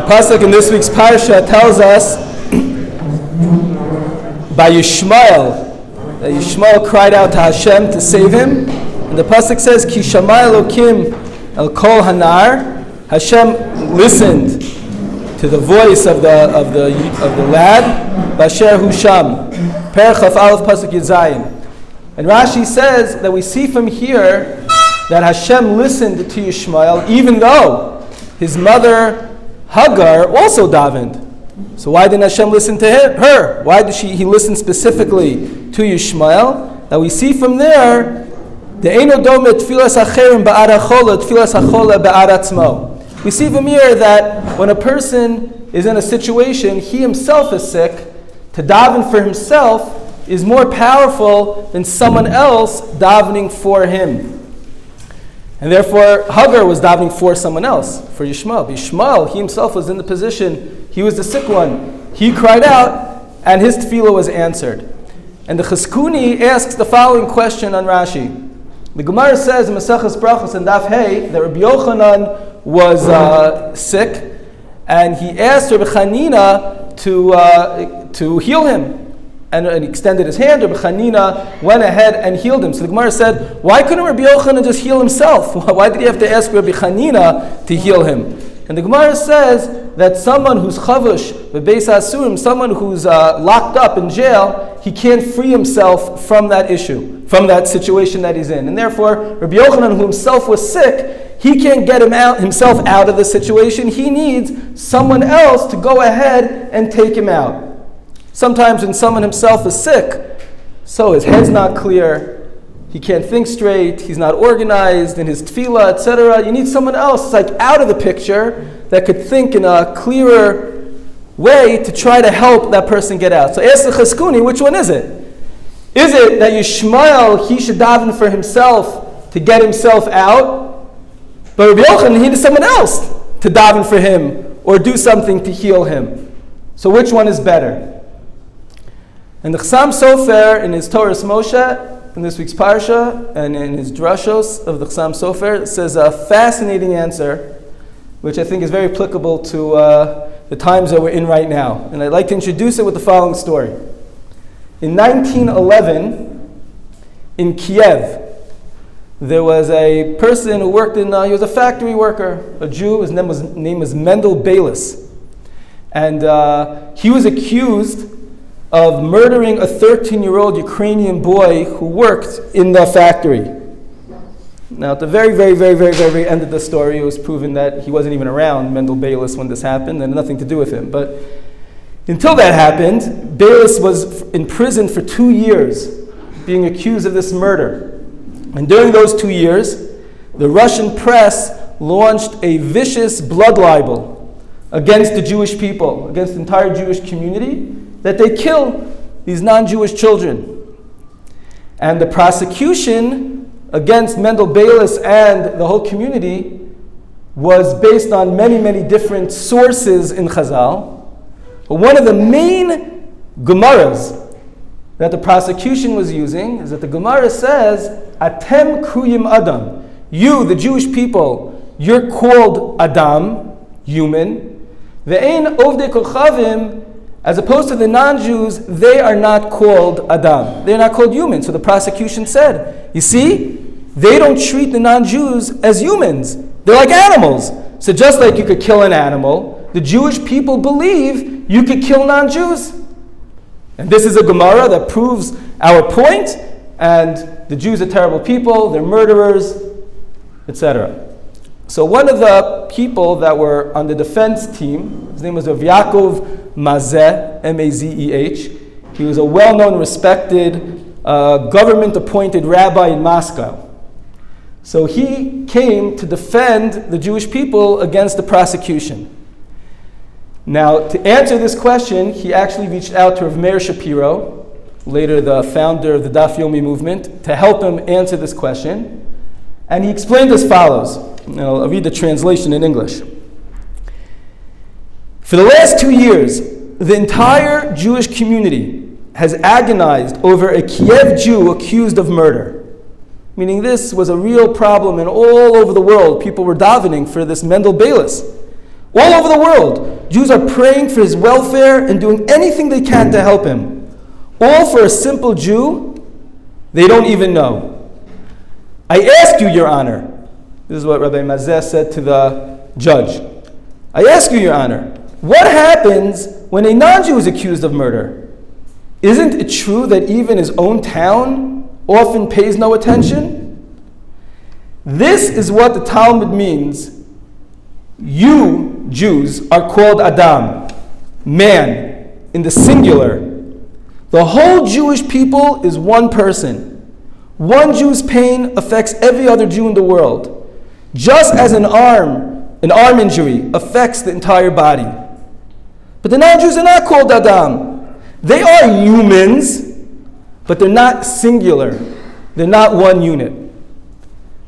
pasuk in this week's Parsha tells us by Yishmael that Yishmael cried out to Hashem to save him, and the pasuk says, "Ki shamai Elokim el kol hanar." Hashem listened to the voice of the lad. Basher Husham, Perach Chaf Aleph pasuk Yud. And Rashi says that we see from here that Hashem listened to Yishmael, even though his mother Hagar also davened. So why didn't Hashem listen to her? Why did he listen specifically to Yishmael? That we see from there, we see from here that when a person is in a situation, he himself is sick, to daven for himself is more powerful than someone else davening for him. And therefore, Hagar was davening for someone else, for Yishmael. But Yishmael, he himself was in the position, he was the sick one. He cried out, and his tefillah was answered. And the Chizkuni asks the following question on Rashi. The Gemara says in Maseches Brachos and Daf Hey that Rabbi Yochanan was sick, and he asked Rabbi Chanina to heal him. And he extended his hand. Rabbi Chanina went ahead and healed him. So the Gemara said, why couldn't Rabbi Yochanan just heal himself? Why did he have to ask Rabbi Chanina to heal him? And the Gemara says that someone who's chavush, bebeis asurim, someone who's locked up in jail, he can't free himself from that issue, from that situation that he's in. And therefore, Rabbi Yochanan, who himself was sick, he can't get himself out of the situation. He needs someone else to go ahead and take him out. Sometimes when someone himself is sick, so his head's not clear, he can't think straight, he's not organized in his tefillah, etc. You need someone else like out of the picture that could think in a clearer way to try to help that person get out. So ask the Chizkuni, which one is it? Is it that Yishmael, he should daven for himself to get himself out? But Rabbi Yochanan, he needed someone else to daven for him or do something to heal him. So which one is better? And the Chassam Sofer in his Torah's Moshe, in this week's Parsha, and in his Drashos of the Chassam Sofer, says a fascinating answer, which I think is very applicable to the times that we're in right now. And I'd like to introduce it with the following story. In 1911, in Kiev, there was a person who worked he was a factory worker, a Jew. His name was Mendel Bayless. And he was accused of murdering a 13-year-old Ukrainian boy who worked in the factory. Now, at the very end of the story, it was proven that he wasn't even around, Mendel Bayless, when this happened, and had nothing to do with him. But until that happened, Bayless was in prison for 2 years, being accused of this murder. And during those 2 years, the Russian press launched a vicious blood libel against the Jewish people, against the entire Jewish community, that they kill these non-Jewish children. And the prosecution against Mendel Bayless and the whole community was based on many different sources in Chazal. But one of the main Gemaras that the prosecution was using is that the Gemara says, Atem kruyim Adam. You, the Jewish people, you're called Adam, human. Ve'ein ovdei kochavim. As opposed to the non-Jews, they are not called Adam. They're not called human. So the prosecution said, you see, they don't treat the non-Jews as humans. They're like animals. So just like you could kill an animal, the Jewish people believe you could kill non-Jews. And this is a Gemara that proves our point, and the Jews are terrible people, they're murderers, etc. So one of the people that were on the defense team, his name was Rav Yaakov Mazeh, M-A-Z-E-H. He was a well-known, respected, government-appointed rabbi in Moscow. So he came to defend the Jewish people against the prosecution. Now, to answer this question, he actually reached out to Rav Meir Shapiro, later the founder of the Daf Yomi movement, to help him answer this question. And he explained as follows. I'll read the translation in English. For the last 2 years, the entire Jewish community has agonized over a Kiev Jew accused of murder. Meaning this was a real problem, and all over the world, people were davening for this Mendel Bayless. All over the world. Jews are praying for his welfare and doing anything they can to help him. All for a simple Jew they don't even know. I ask you, Your Honor, this is what Rabbi Mazeh said to the judge. I ask you, Your Honor, what happens when a non-Jew is accused of murder? Isn't it true that even his own town often pays no attention? This is what the Talmud means. You, Jews, are called Adam, man, in the singular. The whole Jewish people is one person. One Jew's pain affects every other Jew in the world, just as an arm injury affects the entire body. But the non-Jews are not called Adam. They are humans, but they're not singular. They're not one unit.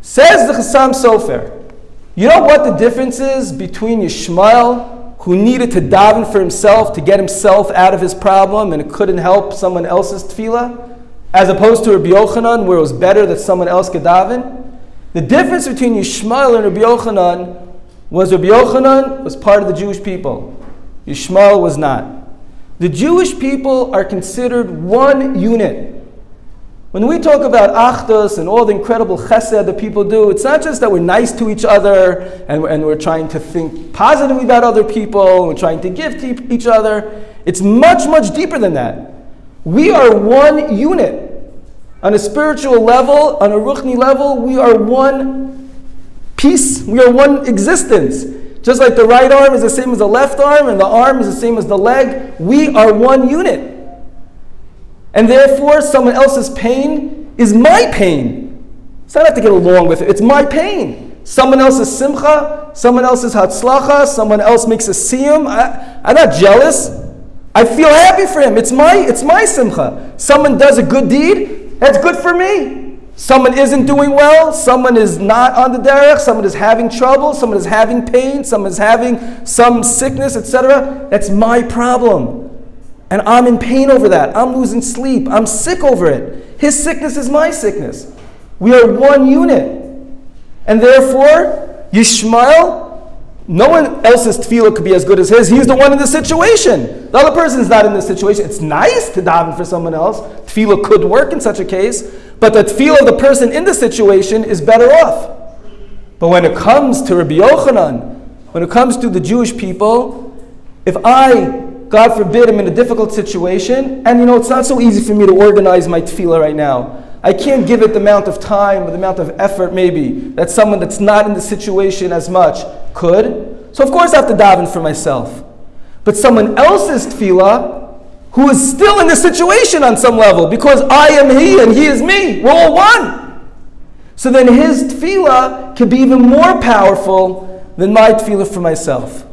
Says the Chassam Sofer, you know what the difference is between Yishmael, who needed to daven for himself to get himself out of his problem and couldn't help someone else's tefillah, as opposed to Rabbi Yochanan, where it was better that someone else could daven? The difference between Yishmael and Rabbi Yochanan was Rabbi Yochanan was part of the Jewish people. Yishmael was not. The Jewish people are considered one unit. When we talk about achdus and all the incredible chesed that people do, it's not just that we're nice to each other and we're trying to think positively about other people, and we're trying to give to each other. It's much, much deeper than that. We are one unit. On a spiritual level, on a ruchni level, we are one piece. We are one existence. Just like the right arm is the same as the left arm and the arm is the same as the leg, we are one unit. And therefore, someone else's pain is my pain. So I don't have to get along with it. It's my pain. Someone else's simcha, someone else's hatzlacha, someone else makes a siyum. I'm not jealous. I feel happy for him. It's my simcha. Someone does a good deed, that's good for me. Someone isn't doing well, someone is not on the derech, someone is having trouble, someone is having pain, someone is having some sickness, etc. That's my problem. And I'm in pain over that. I'm losing sleep. I'm sick over it. His sickness is my sickness. We are one unit. And therefore, Yishmael, no one else's tefillah could be as good as his. He's the one in the situation. The other person is not in this situation. It's nice to daven for someone else. Tefillah could work in such a case. But the tefillah of the person in the situation is better off. But when it comes to Rabbi Yochanan, when it comes to the Jewish people, if I, God forbid, am in a difficult situation, and it's not so easy for me to organize my tefillah right now. I can't give it the amount of time or the amount of effort maybe that someone that's not in the situation as much could. So of course I have to daven for myself. But someone else's tefillah, who is still in the situation on some level, because I am he and he is me, we're all one. So then his tefillah can be even more powerful than my tefillah for myself.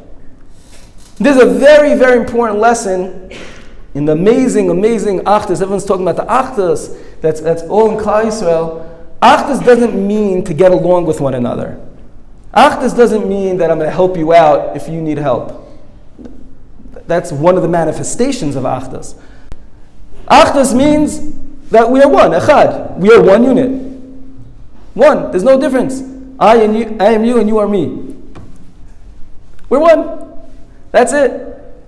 This is a very, very important lesson in the amazing, amazing achdus. Everyone's talking about the achdus. That's all in Klal Yisrael. Achdus doesn't mean to get along with one another. Achdus doesn't mean that I'm going to help you out if you need help. That's one of the manifestations of achdus. Achdus means that we are one, echad. We are one unit. One. There's no difference. I am you, and you are me. We're one. That's it.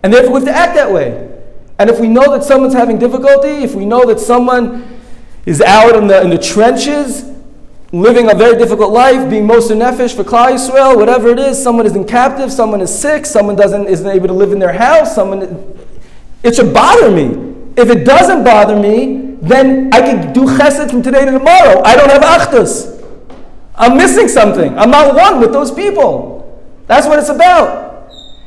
And therefore we have to act that way. And if we know that someone's having difficulty, if we know that someone is out in the trenches, living a very difficult life, being Moser Nefesh for Klal Yisrael, whatever it is, someone is in captive, someone is sick, someone isn't able to live in their house, it should bother me. If it doesn't bother me, then I can do chesed from today to tomorrow. I don't have achdus. I'm missing something. I'm not one with those people. That's what it's about.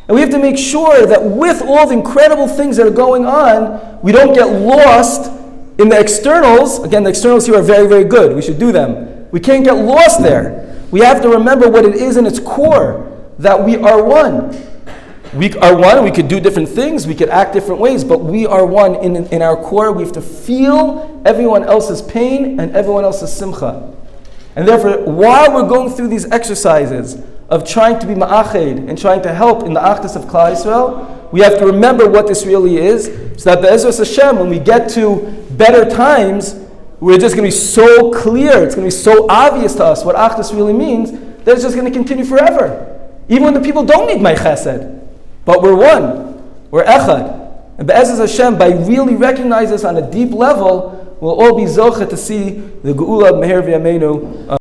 And we have to make sure that with all the incredible things that are going on, we don't get lost in the externals. Again, the externals here are very, very good. We should do them. We can't get lost there. We have to remember what it is in its core, that we are one. We are one, we could do different things, we could act different ways, but we are one in our core. We have to feel everyone else's pain and everyone else's simcha. And therefore, while we're going through these exercises of trying to be ma'ached and trying to help in the achdus of Klal Yisrael, we have to remember what this really is, so that be'ezras Hashem, when we get to better times, we're just going to be so clear, it's going to be so obvious to us what achdus really means, that it's just going to continue forever. Even when the people don't need my chesed. but we're one. We're echad. And Be'ezus Hashem, by really recognizing this on a deep level, we'll all be zocheh to see the Geula of Meher V'Yameinu